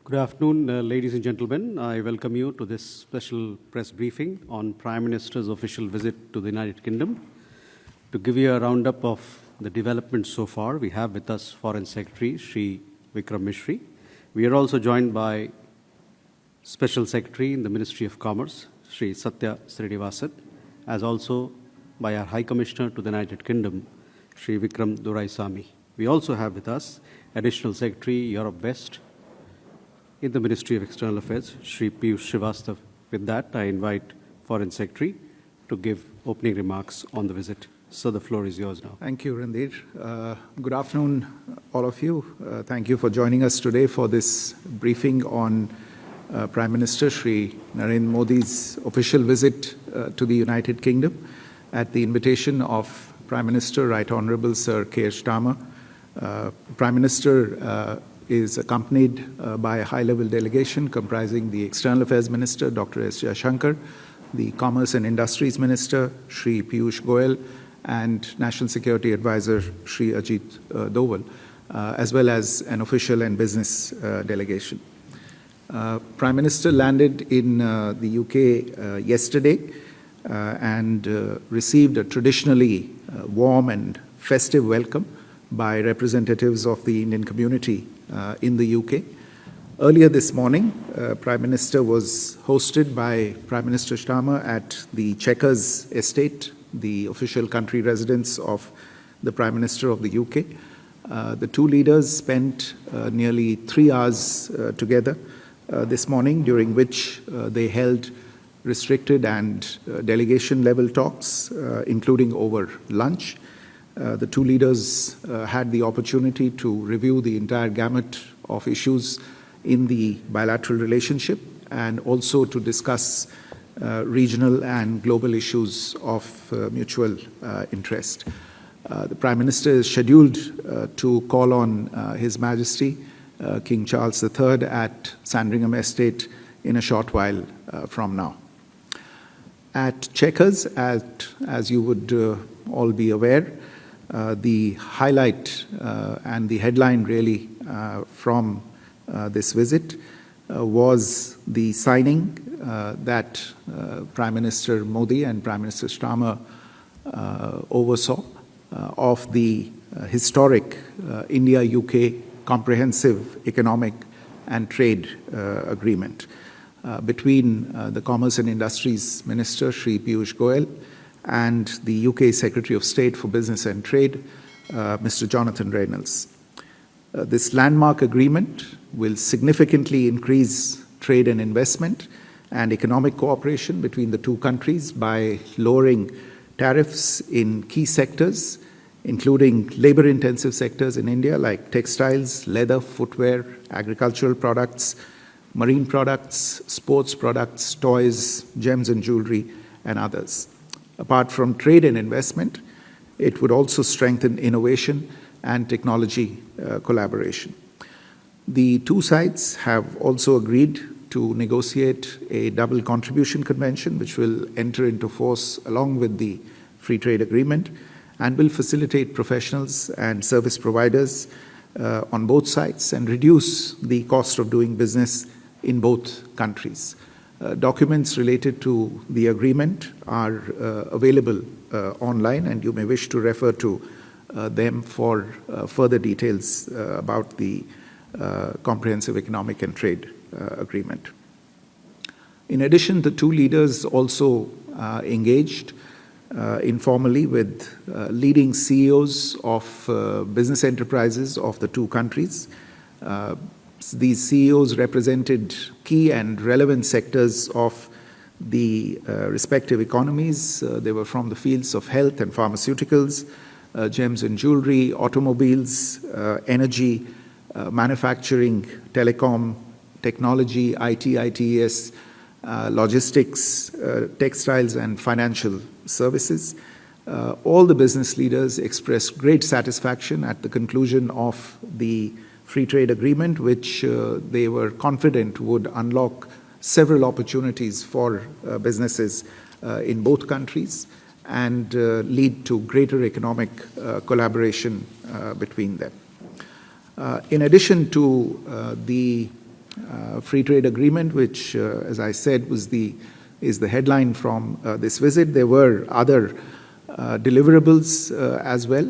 Good afternoon, ladies and gentlemen. I welcome you to this special press briefing on Prime Minister's official visit to the United Kingdom. To give you a roundup of the developments so far, we have with us Foreign Secretary Shri Vikram Misri. We are also joined by Special Secretary in the Ministry of Commerce, Shri Satya Srinivasan, as also by our High Commissioner to the United Kingdom, Shri Vikram Doraisamy. We also have with us Additional Secretary Europe West in the Ministry of External Affairs, Shri Piyush. With that, I invite Foreign Secretary to give opening remarks on the visit. So the floor is yours now. Thank you, Randir. Good afternoon, all of you. Thank you for joining us today for this briefing on Prime Minister Shri Narendra Modi's official visit to the United Kingdom at the invitation of Prime Minister Right Honourable Sir Keir Starmer. Prime Minister is accompanied by a high-level delegation comprising the External Affairs Minister, Dr. S. Jaishankar, the Commerce and Industries Minister, Shri Piyush Goyal, and National Security Advisor, Shri Ajit Doval, as well as an official and business delegation. Prime Minister landed in the UK yesterday and received a traditionally warm and festive welcome by representatives of the Indian community in the UK. Earlier this morning, Prime Minister was hosted by Prime Minister Starmer at the Chequers estate, the official country residence of the Prime Minister of the UK. The two leaders spent nearly 3 hours together this morning, during which they held restricted and delegation-level talks, including over lunch. The two leaders had the opportunity to review the entire gamut of issues in the bilateral relationship and also to discuss regional and global issues of mutual interest. The Prime Minister is scheduled to call on His Majesty King Charles III at Sandringham Estate in a short while from now. At Chequers, as you would all be aware, the highlight and the headline really from this visit was the signing that Prime Minister Modi and Prime Minister Starmer oversaw of the historic India-UK Comprehensive Economic and Trade Agreement between the Commerce and Industries Minister, Shri Piyush Goyal, and the UK Secretary of State for Business and Trade, Mr. Jonathan Reynolds. This landmark agreement will significantly increase trade and investment and economic cooperation between the two countries by lowering tariffs in key sectors, including labor-intensive sectors in India like textiles, leather, footwear, agricultural products, marine products, sports products, toys, gems and jewelry, and others. Apart from trade and investment, it would also strengthen innovation and technology collaboration. The two sides have also agreed to negotiate a double contribution convention, which will enter into force along with the free trade agreement and will facilitate professionals and service providers on both sides and reduce the cost of doing business in both countries. Documents related to the agreement are available online, and you may wish to refer to them for further details about the Comprehensive Economic and Trade Agreement. In addition, the two leaders also engaged informally with leading CEOs of business enterprises of the two countries. These CEOs represented key and relevant sectors of the respective economies. They were from the fields of health and pharmaceuticals, gems and jewelry, automobiles, energy, manufacturing, telecom, technology, IT, ITES, logistics, textiles, and financial services. All the business leaders expressed great satisfaction at the conclusion of the free trade agreement, which they were confident would unlock several opportunities for businesses in both countries and lead to greater economic collaboration between them. In addition to the free trade agreement, which, as I said, is the headline from this visit. There were other deliverables as well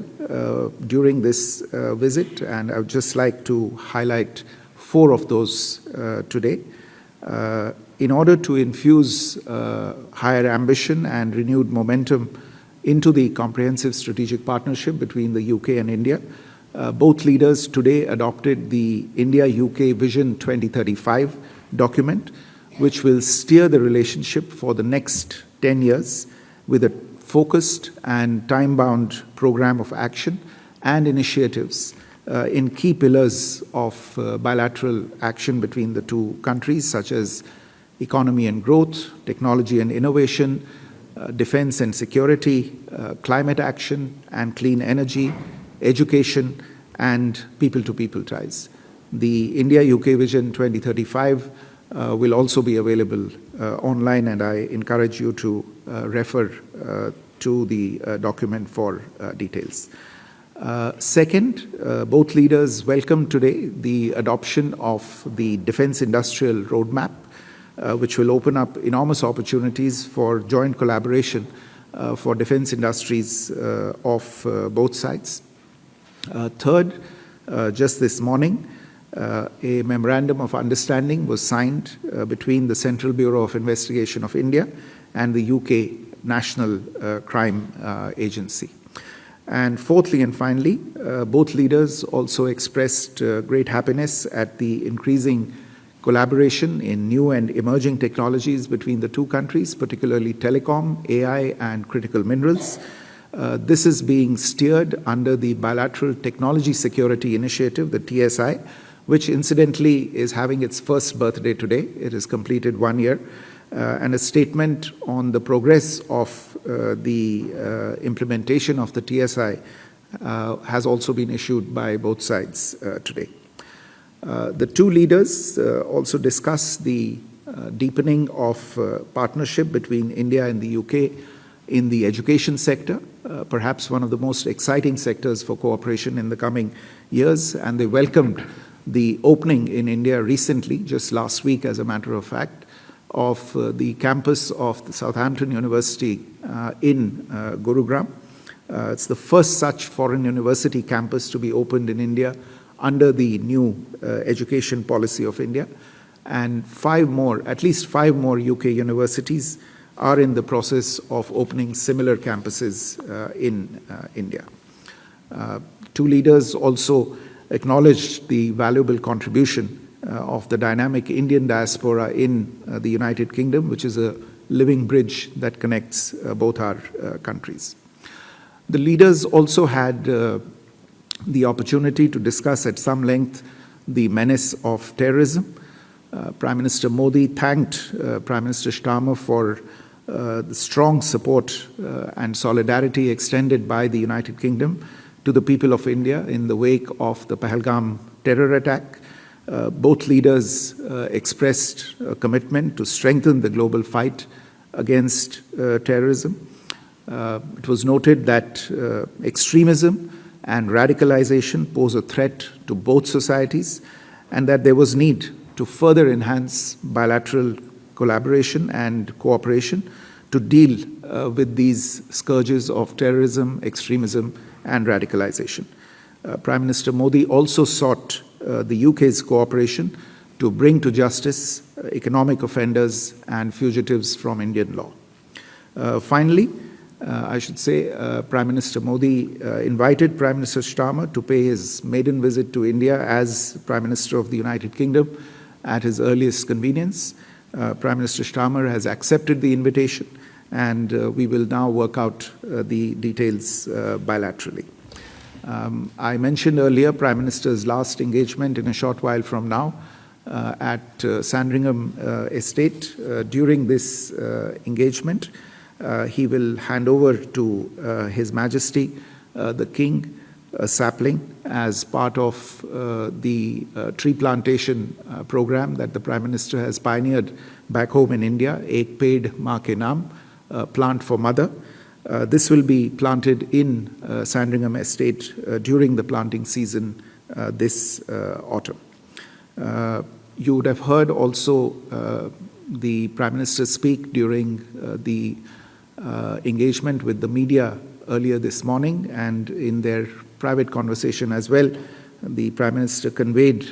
during this visit, and I would just like to highlight 4 of those today. In order to infuse higher ambition and renewed momentum into the comprehensive strategic partnership between the UK and India, both leaders today adopted the India-UK Vision 2035 document, which will steer the relationship for the next 10 years with a focused and time-bound program of action and initiatives in key pillars of bilateral action between the two countries, such as economy and growth, technology and innovation, defense and security, climate action and clean energy, education, and people-to-people ties. The India-UK Vision 2035 will also be available online, and I encourage you to refer to the document for details. Second, both leaders welcomed today the adoption of the Defense Industrial Roadmap, which will open up enormous opportunities for joint collaboration for defense industries of both sides. Third, just this morning, a memorandum of understanding was signed between the Central Bureau of Investigation of India and the UK National Crime Agency. And fourthly and finally, both leaders also expressed great happiness at the increasing collaboration in new and emerging technologies between the two countries, particularly telecom, AI, and critical minerals. This is being steered under the Bilateral Technology Security Initiative, the TSI, which incidentally is having its first birthday today. It has completed 1 year. And a statement on the progress of the implementation of the TSI has also been issued by both sides today. The two leaders also discussed the deepening of partnership between India and the UK in the education sector, perhaps one of the most exciting sectors for cooperation in the coming years, and they welcomed the opening in India recently, just last week as a matter of fact, of the campus of the Southampton University in Gurugram. It's the first such foreign university campus to be opened in India under the new education policy of India. And at least five more UK universities are in the process of opening similar campuses in India. Two leaders also acknowledged the valuable contribution of the dynamic Indian diaspora in the United Kingdom, which is a living bridge that connects both our countries. The leaders also had the opportunity to discuss at some length the menace of terrorism. Prime Minister Modi thanked Prime Minister Starmer for the strong support and solidarity extended by the United Kingdom to the people of India in the wake of the Pahalgam terror attack. Both leaders expressed a commitment to strengthen the global fight against terrorism. It was noted that extremism and radicalization pose a threat to both societies, and that there was need to further enhance bilateral collaboration and cooperation to deal with these scourges of terrorism, extremism, and radicalization. Prime Minister Modi also sought the UK's cooperation to bring to justice economic offenders and fugitives from Indian law. Finally, I should say, Prime Minister Modi invited Prime Minister Starmer to pay his maiden visit to India as Prime Minister of the United Kingdom at his earliest convenience. Prime Minister Starmer has accepted the invitation, and we will now work out the details bilaterally. I mentioned earlier Prime Minister's last engagement in a short while from now at Sandringham Estate. During this engagement, he will hand over to His Majesty the King a sapling as part of the tree plantation program that the Prime Minister has pioneered back home in India, Ek Ped Maa Ke Naam, Plant for Mother. This will be planted in Sandringham Estate during the planting season this autumn. You would have heard also the Prime Minister speak during the engagement with the media earlier this morning, and in their private conversation as well, the Prime Minister conveyed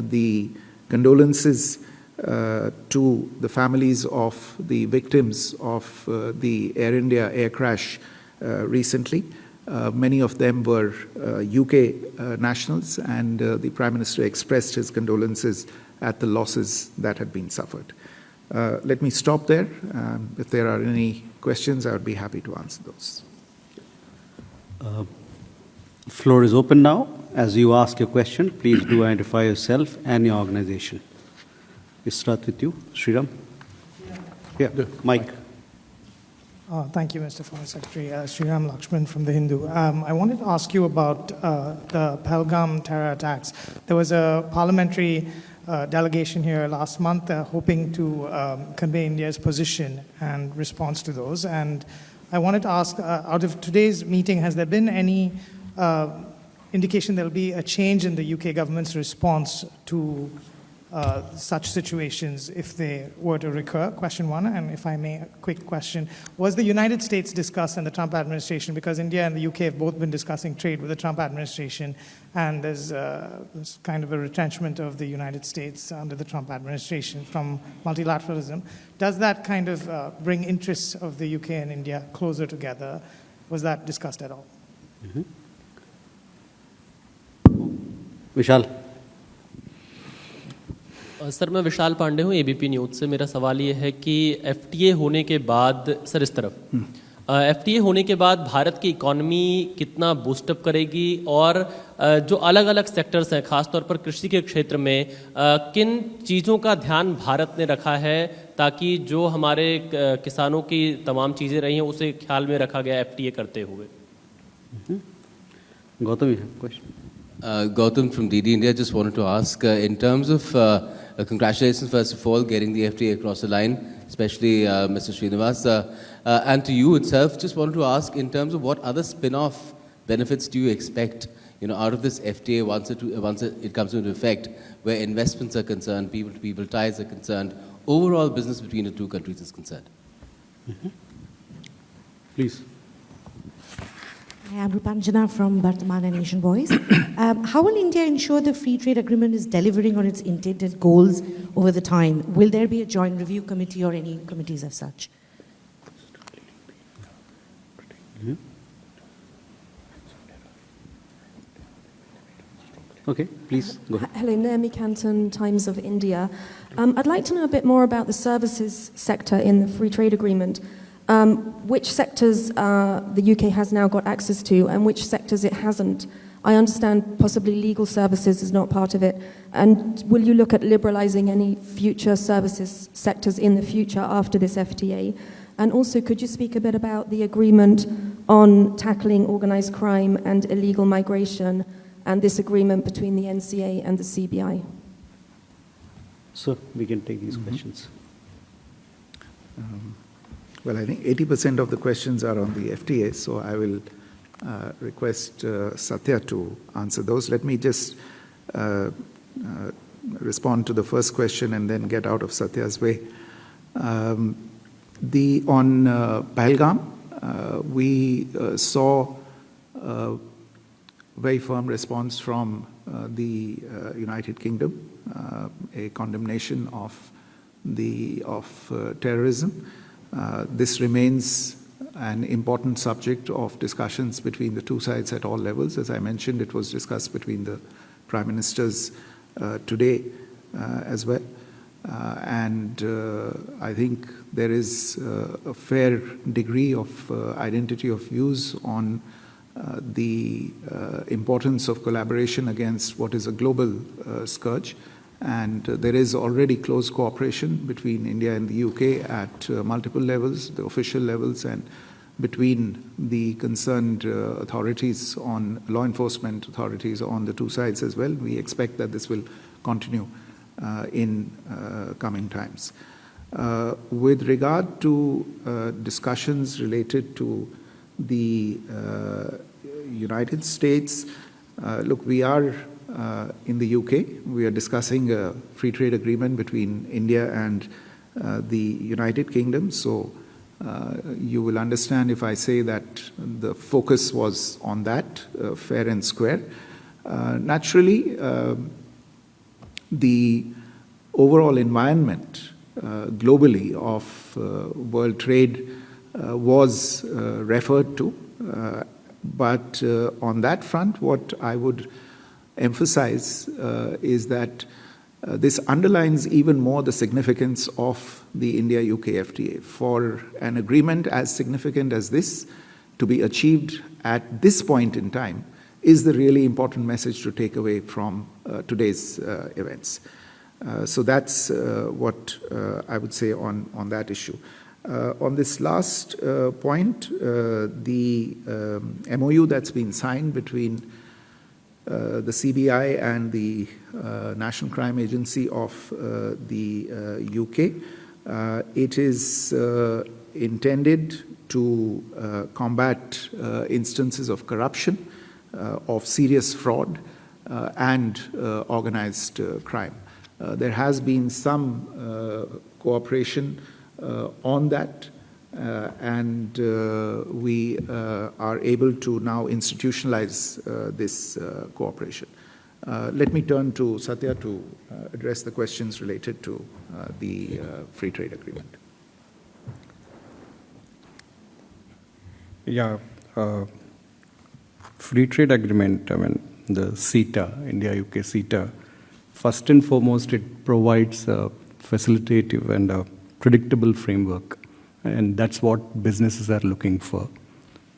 the condolences to the families of the victims of the Air India air crash recently. Many of them were UK nationals, and the Prime Minister expressed his condolences at the losses that had been suffered. Let me stop there. If there are any questions, I would be happy to answer those. Floor is open now. As you ask your question, please do identify yourself and your organization. We start with you, Sriram. Yeah, Mike. Thank you, Mr. Foreign Secretary. Sriram Lakshman from The Hindu. I wanted to ask you about the Pahalgam terror attacks. There was a parliamentary delegation here last month hoping to convey India's position and response to those. And I wanted to ask, out of today's meeting, has there been any indication there will be a change in the UK government's response to such situations if they were to recur? Question one. And if I may, a quick question. Was the United States discussed in the Trump administration? Because India and the UK have both been discussing trade with the Trump administration, and there's kind of a retrenchment of the United States under the Trump administration from multilateralism. Does that kind of bring interests of the UK and India closer together? Was that discussed at all? Mm-hmm. Vishal. Sir, मैं विशाल पांडे हूँ ABP news से। मेरा सवाल ये है कि FTA होने के बाद, सर इस तरफ, एफटीए होने के बाद भारत की इकॉनमी कितना बूस्टअप करेगी, और जो अलग अलग सेक्टर्स हैं, खासतौर पर कृषि के क्षेत्र में, किन चीज़ों का ध्यान भारत ने रखा है ताकि जो हमारे किसानों की तमाम चीज़ें रही हैं उसे ख्याल में रखा गया एफटीए करते हुए? Gautam, you have a question? Gautam from DD India. Just wanted to ask, in terms of congratulations first of all getting the FTA across the line, especially Mr. Srinivas, and to you itself. Just wanted to ask, in terms of what other spin-off benefits do you expect, out of this FTA once it comes into effect, where investments are concerned, people-to-people ties are concerned, overall business between the two countries is concerned? Mm-hmm. Please. Hi, I'm Rupanjana from Bhartaman and Asian Voice. How will India ensure the free trade agreement is delivering on its intended goals over the time? Will there be a joint review committee or any committees as such? Mm-hmm. Okay, please go ahead. Hello, Naomi Canton, Times of India. I'd like to know a bit more about the services sector in the free trade agreement. Which sectors the UK has now got access to and which sectors it hasn't? I understand possibly legal services is not part of it. And will you look at liberalising any future services sectors in the future after this FTA? And also, could you speak a bit about the agreement on tackling organised crime and illegal migration and this agreement between the NCA and the CBI? So we can take these questions. Well, I think 80% of the questions are on the FTA, so I will request Satya to answer those. Let me just respond to the first question and then get out of Satya's way. On Pahalgam, we saw a very firm response from the United Kingdom, a condemnation of terrorism. This remains an important subject of discussions between the two sides at all levels. As I mentioned, it was discussed between the Prime Ministers today as well. And I think there is a fair degree of identity of views on the importance of collaboration against what is a global scourge. And there is already close cooperation between India and the UK at multiple levels, the official levels, and between the concerned authorities on law enforcement authorities on the two sides as well. We expect that this will continue in coming times. With regard to discussions related to the United States, look, we are in the UK. We are discussing a free trade agreement between India and the United Kingdom. So you will understand if I say that the focus was on that, fair and square. Naturally, the overall environment globally of world trade was referred to. But on that front, what I would emphasize is that this underlines even more the significance of the India-UK FTA. For an agreement as significant as this to be achieved at this point in time is the really important message to take away from today's events. So that's what I would say on that issue. On this last point, the MOU that's been signed between the CBI and the National Crime Agency of the UK, it is intended to combat instances of corruption, of serious fraud, and organized crime. There has been some cooperation on that, and we are able to now institutionalize this cooperation. Let me turn to Satya to address the questions related to the free trade agreement. Yeah, free trade agreement, I mean, the CETA, India-UK CETA, first and foremost, it provides a facilitative and a predictable framework, and that's what businesses are looking for.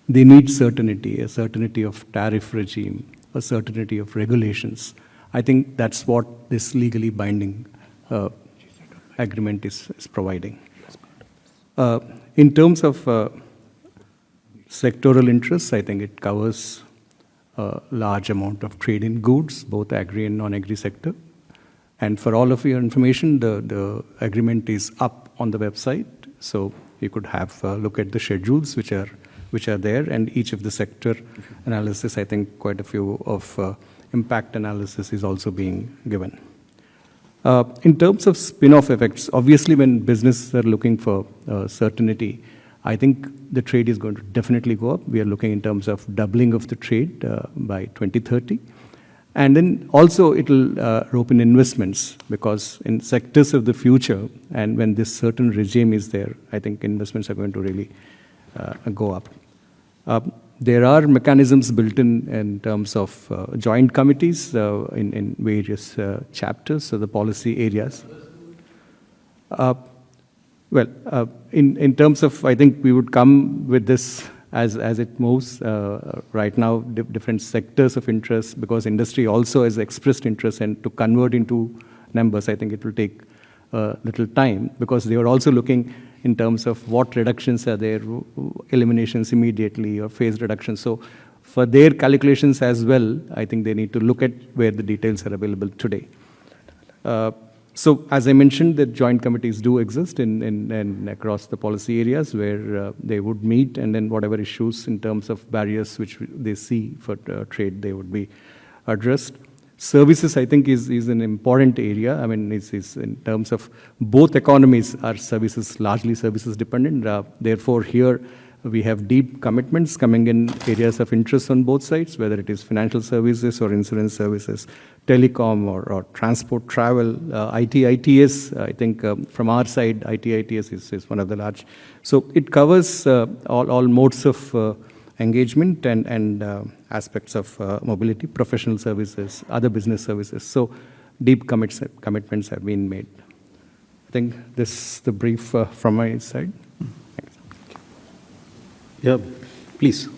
They need certainty, a certainty of tariff regime, a certainty of regulations. I think that's what this legally binding agreement is providing. In terms of sectoral interests, I think it covers a large amount of trade in goods, both agri and non-agri sector. And for all of your information, the agreement is up on the website, so you could have a look at the schedules which are there, and each of the sector analysis. I think quite a few of impact analysis is also being given. In terms of spin-off effects, obviously when businesses are looking for certainty, I think the trade is going to definitely go up. We are looking in terms of doubling of the trade by 2030. And then also it will rope in investments, because in sectors of the future, and when this certain regime is there, I think investments are going to really go up. There are mechanisms built in terms of joint committees in various chapters, so the policy areas. In terms of, I think we would come with this as it moves. Right now, different sectors of interest, because industry also has expressed interest, and to convert into numbers, I think it will take a little time, because they are also looking in terms of what reductions are there, eliminations immediately or phased reductions. So for their calculations as well, I think they need to look at where the details are available today. So as I mentioned, the joint committees do exist in across the policy areas where they would meet, and then whatever issues in terms of barriers which they see for trade, they would be addressed. Services, I think, is an important area. I mean, it's in terms of both economies are services, largely services dependent. Therefore, here we have deep commitments coming in areas of interest on both sides, whether it is financial services or insurance services, telecom or transport, travel, IT, ITS. I think from our side, IT, ITS is one of the large. So it covers all modes of engagement and aspects of mobility, professional services, other business services. So deep commitments have been made. I think this is the brief from my side. Thanks. Yeah, please.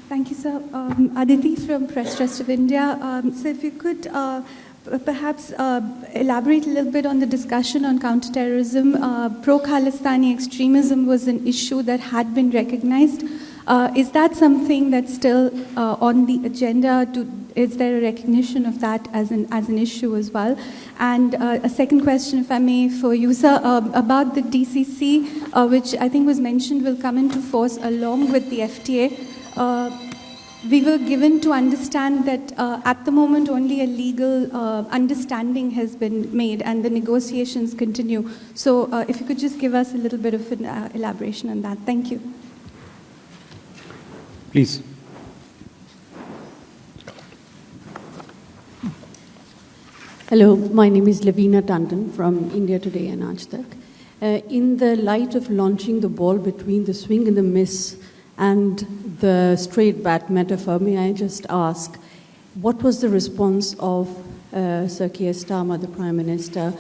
Thank you, sir. Aditi from Press Trust of India. So if you could perhaps elaborate a little bit on the discussion on counterterrorism. Pro-Khalistani extremism was an issue that had been recognized. Is that something that's still on the agenda? Is there a recognition of that as an issue as well? And a second question, if I may, for you, sir, about the DCC, which I think was mentioned will come into force along with the FTA. we were given to understand that at the moment only a legal understanding has been made and the negotiations continue. So if you could just give us a little bit of an elaboration on that. Thank you. Please. Hello, my name is Lavina Tandon from India Today and Aaj Tak. In the light of launching the ball between the swing and the miss and the straight bat metaphor, may I just ask, what was the response of Sir Keir Starmer, the Prime Minister,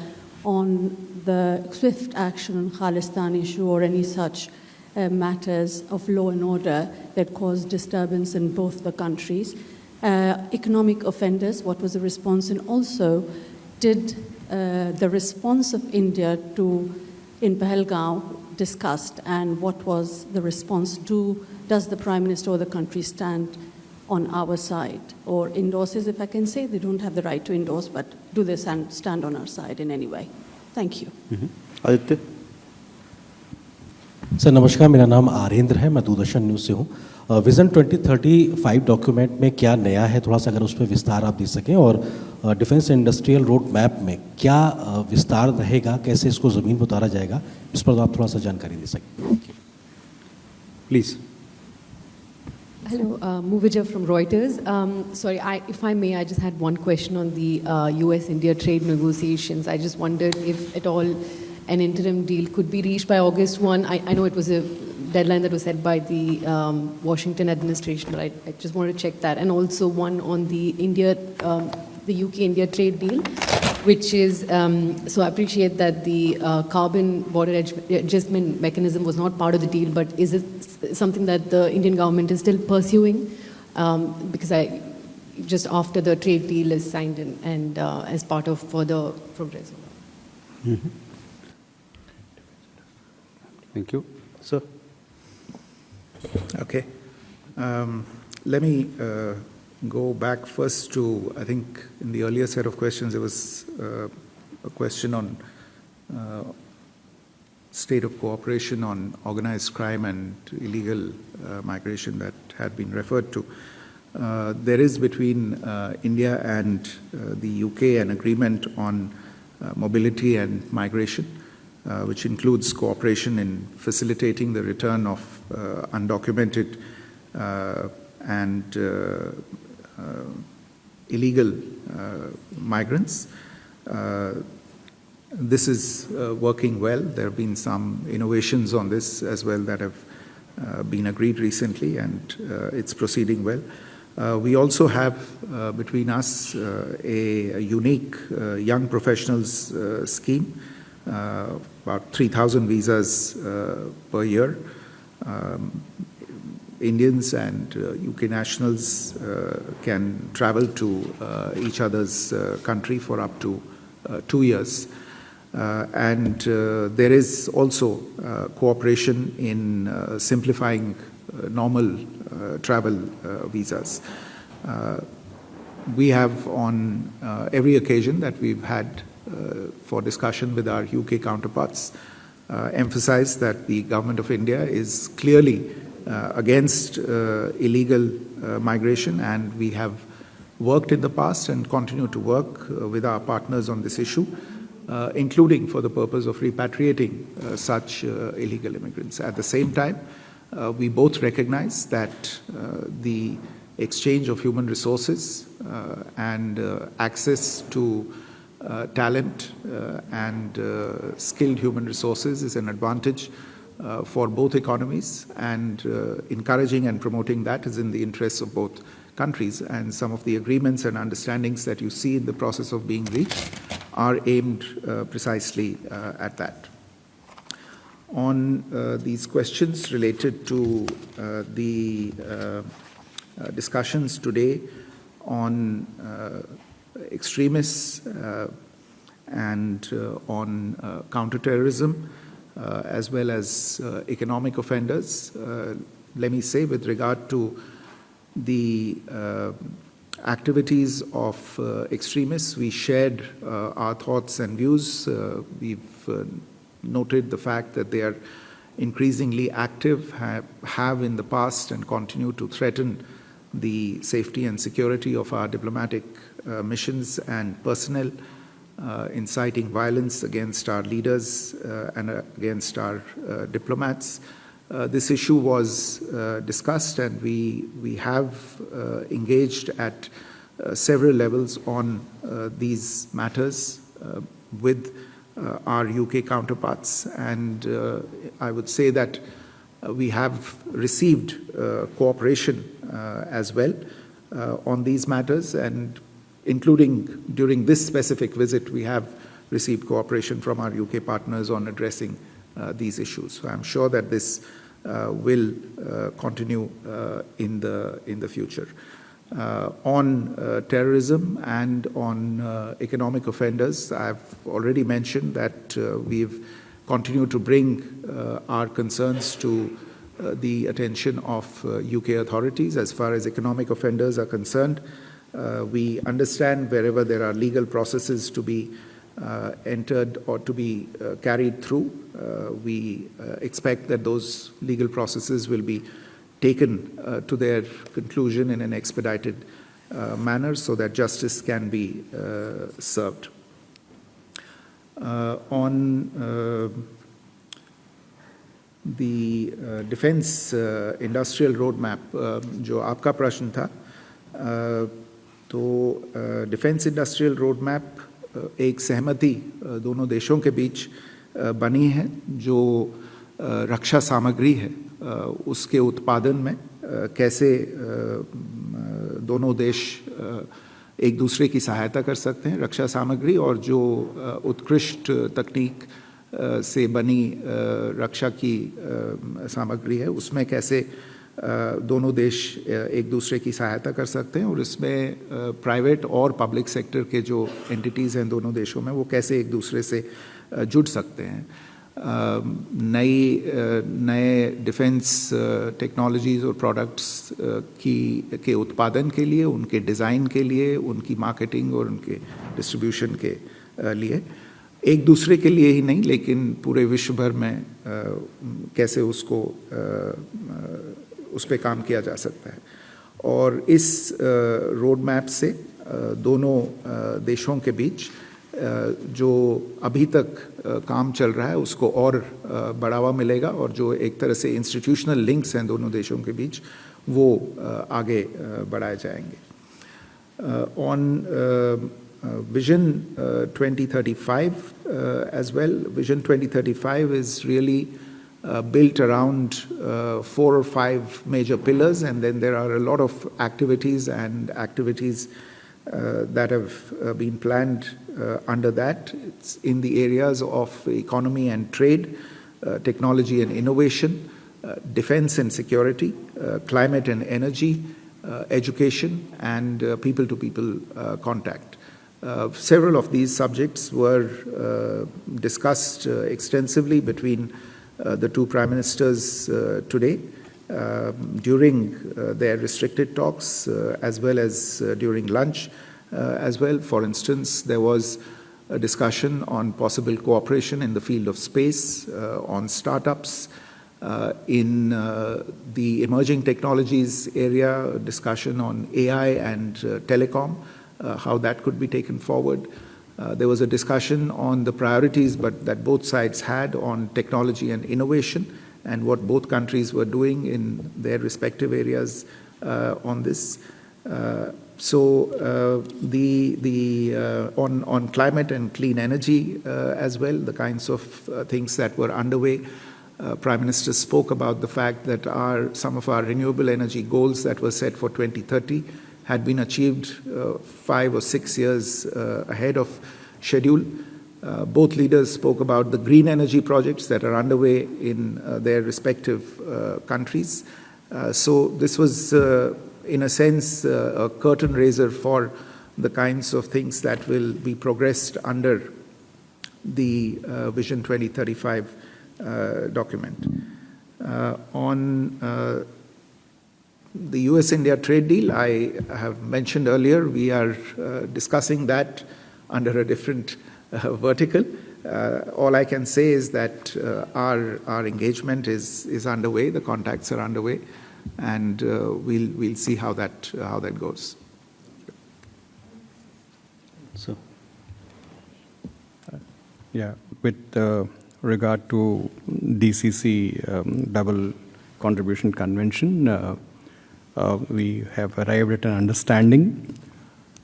on the swift action on Khalistan issue or any such matters of law and order that caused disturbance in both the countries? Economic offenders, what was the response? And also, did the response of India in Pahalgam discussed, and what was the response? Does the Prime Minister or the country stand on our side, or endorses, if I can say? They don't have the right to endorse, but do they stand on our side in any way? Thank you. Aditya? Sir नमस्कार, मेरा नाम आरेंद्र है, मैं Doordarshan news से हूँ। Vision 2035 document में क्या नया है, थोड़ा सा अगर उस पर विस्तार आप दे सकें, और डिफेंस इंडस्ट्रियल रोड मैप में क्या विस्तार रहेगा, कैसे इसको ज़मीन पर उतारा जाएगा, इस पर आप थोड़ा सा जानकारी दे सकें। Please. Hello, Movija from Reuters. Sorry, if I may, I just had one question on the US-India trade negotiations. I just wondered if at all an interim deal could be reached by August 1. I know it was a deadline that was set by the Washington administration, but I just wanted to check that. And also one on the UK-India trade deal, which is, so I appreciate that the carbon border adjustment mechanism was not part of the deal, but is it something that the Indian government is still pursuing? Because just after the trade deal is signed and as part of further progress. Mm-hmm. Thank you. Sir? Okay. Let me go back first to, I think in the earlier set of questions, there was a question on state of cooperation on organized crime and illegal migration that had been referred to. There is between India and the UK an agreement on mobility and migration, which includes cooperation in facilitating the return of undocumented and illegal migrants. This is working well. There have been some innovations on this as well that have been agreed recently, and it's proceeding well. We also have between us a unique young professionals scheme, about 3,000 visas per year. Indians and UK nationals can travel to each other's country for up to 2 years. And there is also cooperation in simplifying normal travel visas. We have on every occasion that we've had for discussion with our UK counterparts emphasized that the government of India is clearly against illegal migration, and we have worked in the past and continue to work with our partners on this issue, including for the purpose of repatriating such illegal immigrants. At the same time, we both recognize that the exchange of human resources and access to talent and skilled human resources is an advantage for both economies, and encouraging and promoting that is in the interests of both countries. And some of the agreements and understandings that you see in the process of being reached are aimed precisely at that. On these questions related to the discussions today on extremists and on counterterrorism, as well as economic offenders, let me say with regard to the activities of extremists, we shared our thoughts and views. We've noted the fact that they are increasingly active, have in the past and continue to threaten the safety and security of our diplomatic missions and personnel, inciting violence against our leaders and against our diplomats. This issue was discussed, and we have engaged at several levels on these matters with our UK counterparts, and I would say that we have received cooperation as well on these matters, and including during this specific visit, we have received cooperation from our UK partners on addressing these issues. So I'm sure that this will continue in the future. On terrorism and on economic offenders, I've already mentioned that we've continued to bring our concerns to the attention of UK authorities. As far as economic offenders are concerned, we understand wherever there are legal processes to be entered or to be carried through, we expect that those legal processes will be taken to their conclusion in an expedited manner so that justice can be served. On the defense industrial roadmap, जो आपका प्रश्न था, तो defence industrial road map एक सहमति दोनों देशों के बीच बनी है जो रक्षा सामग्री है उसके उत्पादन में कैसे दोनों देश एक दूसरे की सहायता कर सकते हैं रक्षा सामग्री और जो उत्कृष्ट तकनीक से बनी रक्षा की सामग्री है उसमें कैसे दोनों देश एक दूसरे की सहायता कर सकते हैं और इसमें प्राइवेट और पब्लिक सेक्टर के जो एंटिटीज़ हैं दोनों देशों में वो कैसे एक दूसरे से जुड़ सकते हैं नए डिफेंस टेक्नोलॉजीज़ और प्रोडक्ट्स के उत्पादन के लिए उनके डिज़ाइन के लिए उनकी मार्केटिंग और उनके डिस्ट्रीब्यूशन के लिए एक दूसरे के लिए ही नहीं लेकिन पूरे विश्व भर में कैसे उसको उस पर काम किया जा सकता है और इस रोड मैप से दोनों देशों के बीच जो अभी तक काम चल रहा है उसको और बढ़ावा मिलेगा और जो एक तरह से इंस्टीट्यूशनल लिंक्स हैं दोनों देशों के बीच वो आगे बढ़ाए जाएंगे on Vision 2035 as well. Vision 2035 is really built around 4 or 5 major pillars, and then there are a lot of activities that have been planned under that. It's in the areas of economy and trade, technology and innovation, defense and security, climate and energy, education, and people-to-people contact. Several of these subjects were discussed extensively between the two prime ministers today during their restricted talks as well as during lunch as well. For instance, there was a discussion on possible cooperation in the field of space, on startups, in the emerging technologies area, a discussion on AI and telecom. How that could be taken forward. There was a discussion on the priorities that both sides had on technology and innovation and what both countries were doing in their respective areas on this. On climate and clean energy as well, the kinds of things that were underway. Prime Minister spoke about the fact that some of our renewable energy goals that were set for 2030 had been achieved 5 or 6 years ahead of schedule. Both leaders spoke about the green energy projects that are underway in their respective countries. So this was, in a sense, a curtain raiser for the kinds of things that will be progressed under the Vision 2035 document. On the US-India trade deal, I have mentioned earlier, we are discussing that under a different vertical. All I can say is that our engagement is underway, the contacts are underway. and we'll see how that goes. So, Yeah, with regard to DCC double contribution convention, we have arrived at an understanding.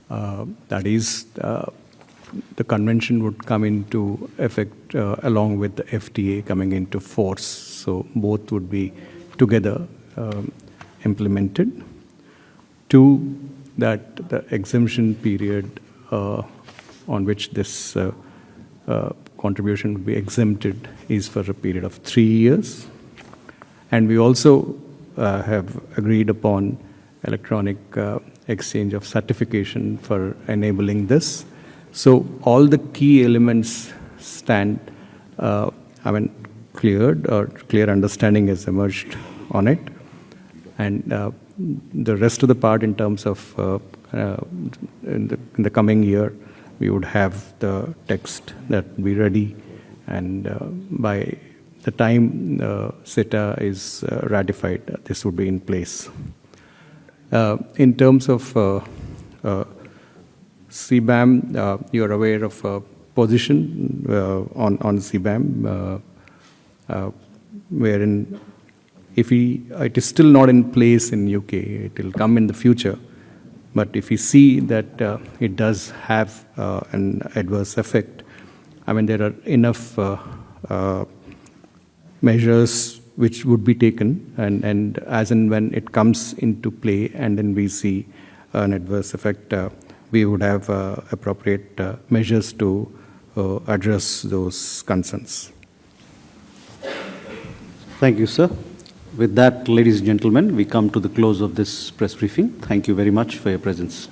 That is, the convention would come into effect along with the FTA coming into force. So both would be together implemented. Two, that the exemption period on which this contribution would be exempted is for a period of 3 years. And we also have agreed upon electronic exchange of certification for enabling this. So all the key elements stand, cleared, or clear understanding has emerged on it. And the rest of the part in terms of in the coming year, we would have the text that will be ready, and by the time CETA is ratified, this would be in place. In terms of CBAM, you're aware of a position on CBAM, wherein if it is still not in place in UK, it will come in the future. But if we see that it does have an adverse effect, there are enough measures which would be taken, and as and when it comes into play and then we see an adverse effect, we would have appropriate measures to address those concerns. thank you, sir. With that, ladies and gentlemen, we come to the close of this press briefing. Thank you very much for your presence.